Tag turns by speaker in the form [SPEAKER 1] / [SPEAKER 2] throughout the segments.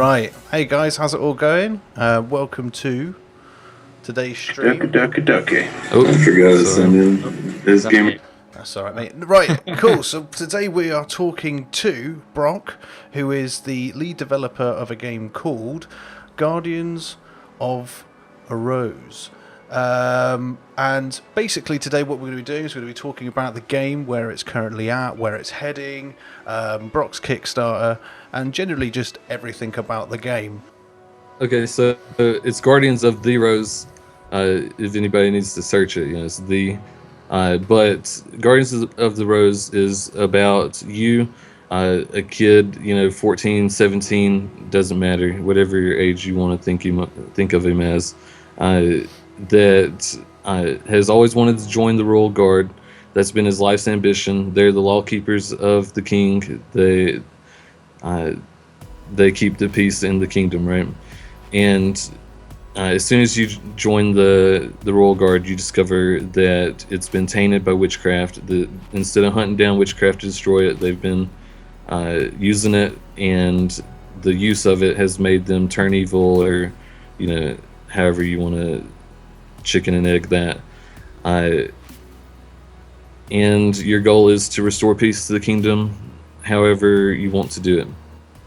[SPEAKER 1] Right. Hey guys, how's it all going? Welcome to today's stream.
[SPEAKER 2] Ducky.
[SPEAKER 3] Oh,
[SPEAKER 2] I forgot to send in this game.
[SPEAKER 1] That's alright, mate. Right, cool. So today we are talking to Broc, who is the lead developer of a game called Guardians of a Rose. And basically today what we're going to be doing is we're going to be talking about the game, where it's currently at, where it's heading, Broc's Kickstarter, and generally just everything about the game.
[SPEAKER 3] Okay, so it's Guardians of the Rose. If anybody needs to search it, it's the. But Guardians of the Rose is about you, a kid, 14, 17, doesn't matter, whatever your age you want to think of him as, that has always wanted to join the Royal Guard. That's been his life's ambition. They're the law keepers of the king. They keep the peace in the kingdom, right? And as soon as you join the Royal Guard, you discover that it's been tainted by witchcraft. Instead of hunting down witchcraft to destroy it, they've been using it, and the use of it has made them turn evil, or however you want to chicken and egg that. And your goal is to restore peace to the kingdom, however you want to do it.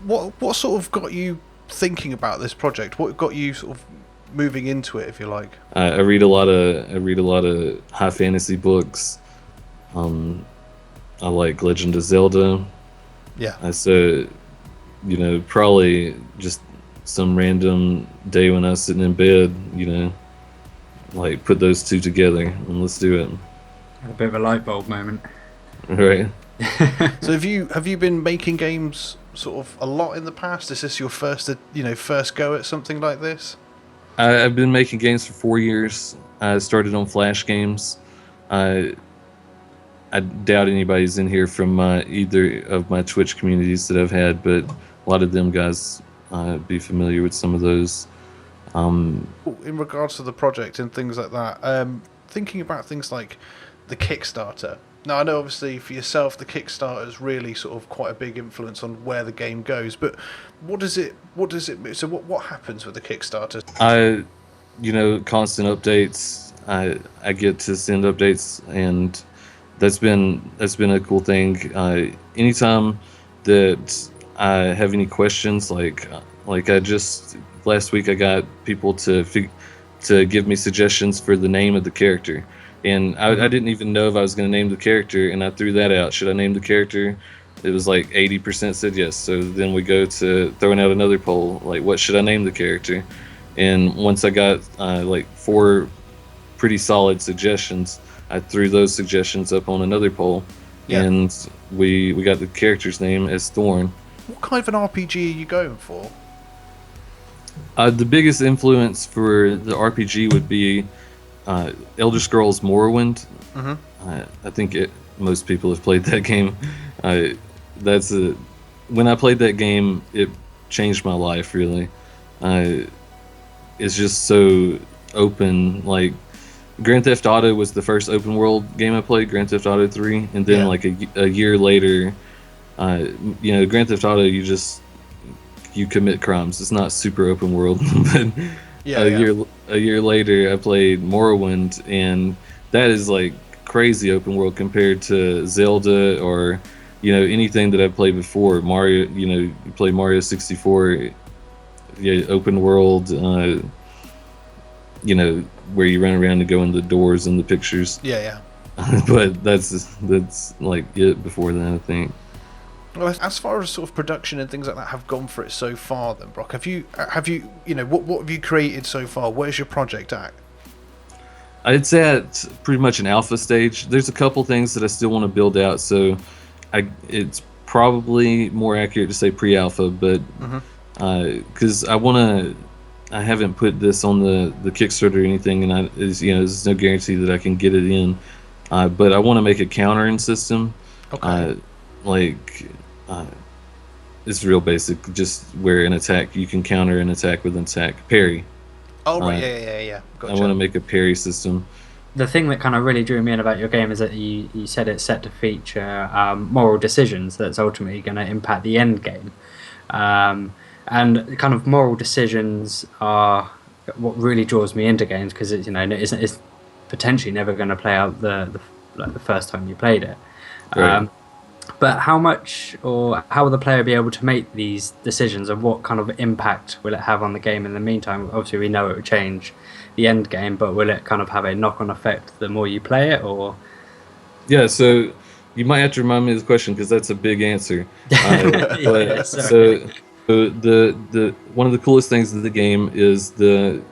[SPEAKER 1] What sort of got you thinking about this project? What got you sort of moving into it, if you like?
[SPEAKER 3] I read a lot of high fantasy books. I like Legend of Zelda.
[SPEAKER 1] Yeah.
[SPEAKER 3] So probably just some random day when I was sitting in bed, like put those two together and let's do it.
[SPEAKER 4] A bit of a light bulb moment.
[SPEAKER 3] Right.
[SPEAKER 1] So have you been making games sort of a lot in the past? Is this your first go at something like this?
[SPEAKER 3] I've been making games for 4 years. I started on Flash games. I doubt anybody's in here from either of my Twitch communities that I've had, but a lot of them guys be familiar with some of those.
[SPEAKER 1] In regards to the project and things like that, thinking about things like the Kickstarter. Now, I know obviously for yourself, the Kickstarter is really sort of quite a big influence on where the game goes. But what does it? So what happens with the Kickstarter?
[SPEAKER 3] Constant updates. I get to send updates, and that's been a cool thing. Anytime that I have any questions, like I just last week I got people to give me suggestions for the name of the character. And I didn't even know if I was going to name the character, and I threw that out. Should I name the character? It was like 80% said yes. So then we go to throwing out another poll, like, what should I name the character? And once I got like 4 pretty solid suggestions, I threw those suggestions up on another poll, and we got the character's name as Thorn.
[SPEAKER 1] What kind of an RPG are you going for?
[SPEAKER 3] The biggest influence for the RPG would be Elder Scrolls Morrowind. I think most people have played that game. When I played that game, it changed my life, really. It's just so open. Like, Grand Theft Auto was the first open world game I played, Grand Theft Auto 3, and then like a year later, Grand Theft Auto, you commit crimes. It's not super open world, but a year later I played Morrowind, and that is like crazy open world compared to Zelda or anything that I've played before. Mario, you play Mario 64, open world, where you run around and go in the doors and the pictures. But that's like it before that, I think.
[SPEAKER 1] Well, as far as sort of production and things like that have gone for it so far, then Broc, have you what have you created so far? Where's your project at?
[SPEAKER 3] I'd say at pretty much an alpha stage. There's a couple things that I still want to build out, so it's probably more accurate to say pre-alpha, but because I haven't put this on the Kickstarter or anything, and there's no guarantee that I can get it in, but I want to make a countering system.
[SPEAKER 1] Okay.
[SPEAKER 3] It's real basic, just where an attack, you can counter an attack with an attack. Parry.
[SPEAKER 1] Oh, right, yeah. Gotcha.
[SPEAKER 3] I want to make a parry system.
[SPEAKER 4] The thing that kind of really drew me in about your game is that you said it's set to feature moral decisions that's ultimately going to impact the end game. And kind of moral decisions are what really draws me into games, because it's potentially never going to play out the first time you played it.
[SPEAKER 3] Right.
[SPEAKER 4] But how much, or how will the player be able to make these decisions, and what kind of impact will it have on the game in the meantime? Obviously, we know it will change the end game, but will it kind of have a knock-on effect the more you play it, or?
[SPEAKER 3] Yeah, so you might have to remind me of the question because that's a big answer.
[SPEAKER 4] Yeah,
[SPEAKER 3] But
[SPEAKER 4] sorry.
[SPEAKER 3] so the one of the coolest things of the game is the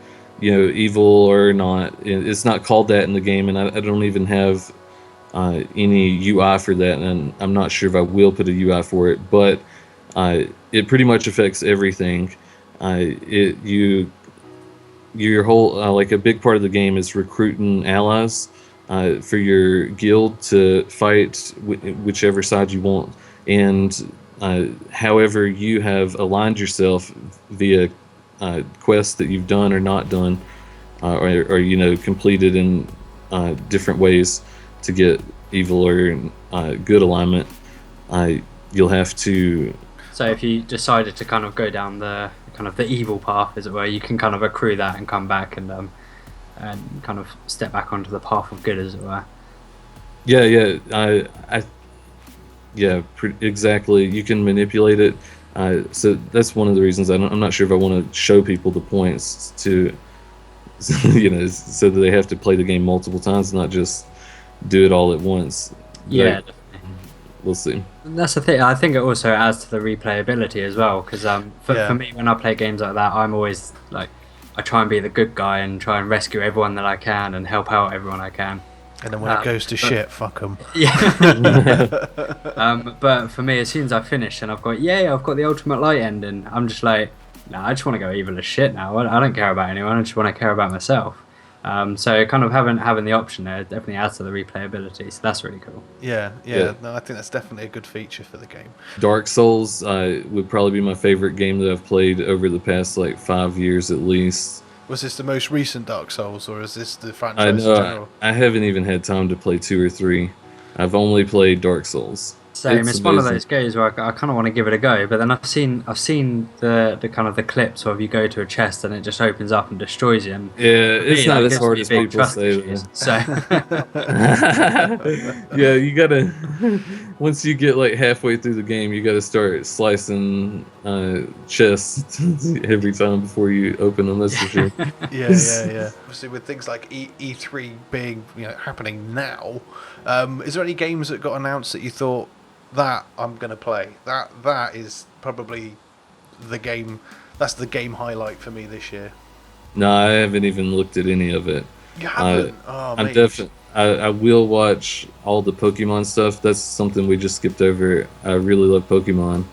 [SPEAKER 3] evil or not. It's not called that in the game, and I don't even have any UI for that, and I'm not sure if I will put a UI for it. But it pretty much affects everything. Your whole like a big part of the game is recruiting allies for your guild to fight whichever side you want, and however you have aligned yourself via quests that you've done or not done, or completed in different ways to get evil or good alignment. You'll have to.
[SPEAKER 4] So if you decided to kind of go down the evil path, as it were, you can kind of accrue that and come back and kind of step back onto the path of good, as it were.
[SPEAKER 3] Exactly. You can manipulate it. So that's one of the reasons I'm not sure if I want to show people the points to, so that they have to play the game multiple times, not just do it all at once.
[SPEAKER 4] Yeah.
[SPEAKER 3] We'll see.
[SPEAKER 4] That's the thing. I think it also adds to the replayability as well, because for me, when I play games like that, I'm always like, I try and be the good guy and try and rescue everyone that I can and help out everyone I can.
[SPEAKER 1] And then when it goes to shit, fuck them.
[SPEAKER 4] Yeah. But for me, as soon as I finish and I've got the ultimate light ending, I'm just like, nah, I just want to go evil as shit now. I don't care about anyone. I just want to care about myself. So kind of having the option there definitely adds to the replayability. So that's really cool.
[SPEAKER 1] Yeah. No, I think that's definitely a good feature for the game.
[SPEAKER 3] Dark Souls would probably be my favorite game that I've played over the past 5 years at least.
[SPEAKER 1] Was this the most recent Dark Souls, or is this the
[SPEAKER 3] I
[SPEAKER 1] franchise in
[SPEAKER 3] know
[SPEAKER 1] general?
[SPEAKER 3] I haven't even had time to play 2 or 3. I've only played Dark Souls.
[SPEAKER 4] Same. It's one of those games where I kind of want to give it a go, but then I've seen the kind of the clips of you go to a chest and it just opens up and destroys you. And
[SPEAKER 3] it's not as hard as people say.
[SPEAKER 4] So
[SPEAKER 3] yeah, you gotta once you get halfway through the game, you gotta start slicing chests every time before you open them. That's for sure.
[SPEAKER 1] Yeah. Obviously, with things like E3 being happening now, is there any games that got announced that you thought, that I'm gonna play? That is probably the game. That's the game highlight for me this year.
[SPEAKER 3] No, I haven't even looked at any of it.
[SPEAKER 1] You haven't?
[SPEAKER 3] I'm definitely. I will watch all the Pokemon stuff. That's something we just skipped over. I really love Pokemon,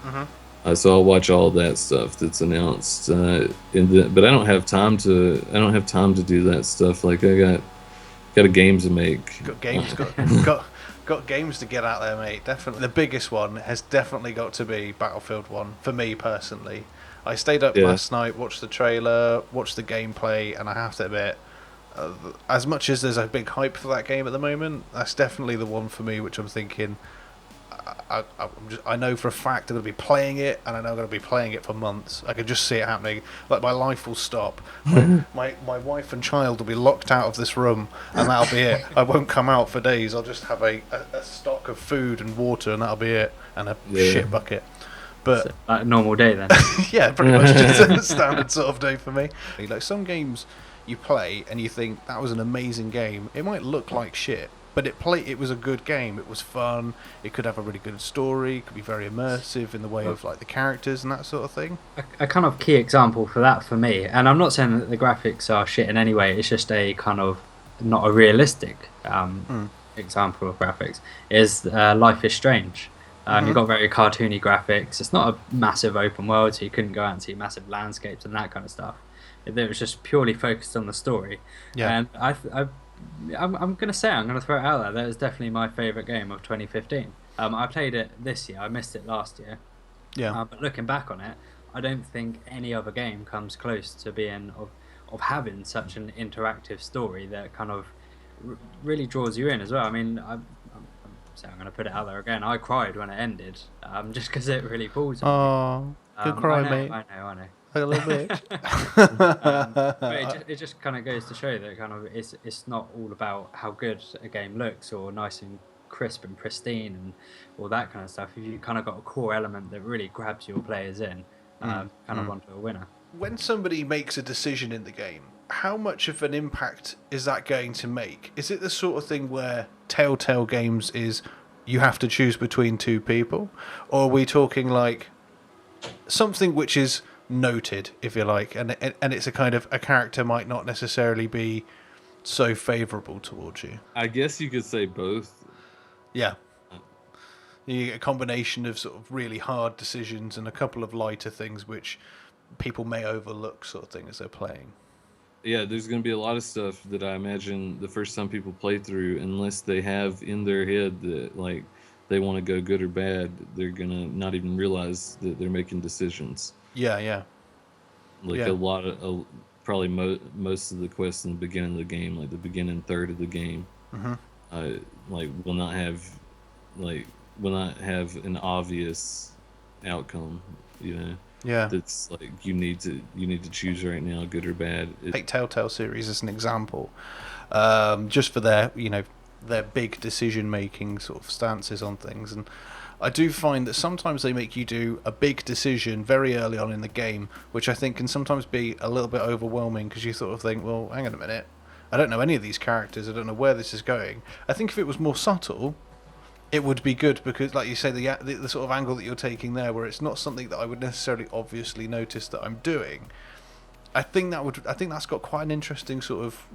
[SPEAKER 3] so I'll watch all that stuff that's announced. But I don't have time to. I don't have time to do that stuff. I got a game to make.
[SPEAKER 1] Got games. Got games to get out there, mate. Definitely. The biggest one has definitely got to be Battlefield 1, for me personally. I stayed up last night, watched the trailer, watched the gameplay, and I have to admit, as much as there's a big hype for that game at the moment, that's definitely the one for me, which I'm thinking, I know for a fact I'm going to be playing it, and I know I'm going to be playing it for months. I can just see it happening. My life will stop. My wife and child will be locked out of this room, and that'll be it. I won't come out for days. I'll just have a stock of food and water, and that'll be it, and a shit bucket. But
[SPEAKER 4] so, a normal day then.
[SPEAKER 1] Yeah, pretty much just a standard sort of day for me. Some games you play and you think that was an amazing game. It might look like shit, but it was a good game. It was fun. It could have a really good story. It could be very immersive in the way of the characters and that sort of thing.
[SPEAKER 4] A kind of key example for that for me, and I'm not saying that the graphics are shit in any way. It's just a kind of not a realistic example of graphics. Is Life is Strange. You've got very cartoony graphics. It's not a massive open world, so you couldn't go out and see massive landscapes and that kind of stuff. It was just purely focused on the story. Yeah. And I'm going to say, I'm going to throw it out there, that is definitely my favourite game of 2015. I played it this year, I missed it last year. Yeah. But looking back on it, I don't think any other game comes close to being, of having such an interactive story that kind of really draws you in as well. I mean, I'm going to put it out there again, I cried when it ended, just because it really pulls on me.
[SPEAKER 1] Good cry,
[SPEAKER 4] I know,
[SPEAKER 1] mate.
[SPEAKER 4] I know.
[SPEAKER 1] A little bit.
[SPEAKER 4] But it just kind of goes to show that kind of it's not all about how good a game looks or nice and crisp and pristine and all that kind of stuff. If you kind of got a core element that really grabs your players in, kind of onto a winner.
[SPEAKER 1] When somebody makes a decision in the game, how much of an impact is that going to make? Is it the sort of thing where Telltale Games is you have to choose between two people? Or are we talking like something which is noted, if you like, and it's a kind of a character might not necessarily be so favourable towards you?
[SPEAKER 3] I guess you could say both.
[SPEAKER 1] Yeah. You get a combination of sort of really hard decisions and a couple of lighter things which people may overlook, sort of thing, as they're playing.
[SPEAKER 3] Yeah, there's going to be a lot of stuff that I imagine the first time people play through, unless they have in their head that like they want to go good or bad, they're going to not even realize that they're making decisions.
[SPEAKER 1] Yeah.
[SPEAKER 3] Like
[SPEAKER 1] Yeah.
[SPEAKER 3] a lot of probably most of the quests in the beginning of the game, like the beginning third of the game, like will not have an obvious outcome.
[SPEAKER 1] Yeah.
[SPEAKER 3] That's like you need to choose right now, good or bad.
[SPEAKER 1] Take Telltale series as an example, just for their big decision making sort of stances on things, and I do find that sometimes they make you do a big decision very early on in the game, which I think can sometimes be a little bit overwhelming because you sort of think, well, hang on a minute, I don't know any of these characters, I don't know where this is going. I think if it was more subtle, it would be good because, like you say, the sort of angle that you're taking there, where it's not something that I would necessarily obviously notice that I'm doing. I think that's got quite an interesting sort of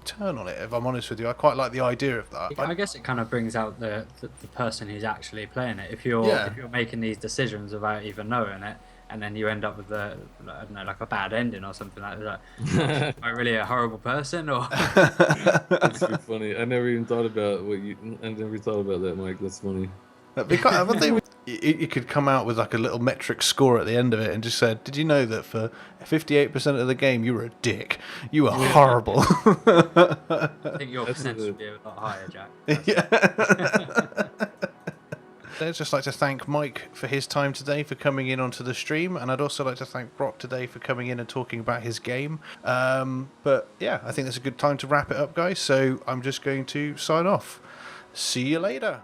[SPEAKER 1] turn on it. If I'm honest with you, I quite like the idea of that.
[SPEAKER 4] I guess it kind of brings out the person who's actually playing it. If you're making these decisions without even knowing it, and then you end up with I don't know, like a bad ending or something like that. Am I really a horrible person? Or
[SPEAKER 3] That's too funny. I never thought about that, Mike. That's funny.
[SPEAKER 1] That'd be quite, I think you could come out with like a little metric score at the end of it and just said, did you know that for 58% of the game you were a dick? You were horrible.
[SPEAKER 4] I think your percentage would be a lot higher, Jack.
[SPEAKER 1] I'd just like to thank Mike for his time today, for coming in onto the stream, and I'd also like to thank Broc today for coming in and talking about his game. But yeah, I think that's a good time to wrap it up, guys, so I'm just going to sign off. See you later.